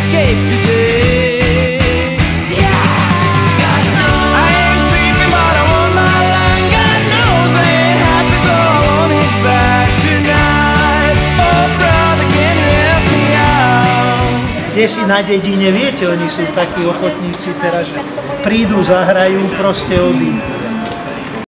escape today. Yeah, God knows I ain't sleeping, but I want my life. God knows I ain't happy, so I want it back tonight. Oh brother, can you help me out? Kde si na dedine, viete, oni sú takí ochotníci teraz, že prídu, zahrajú, proste odídu.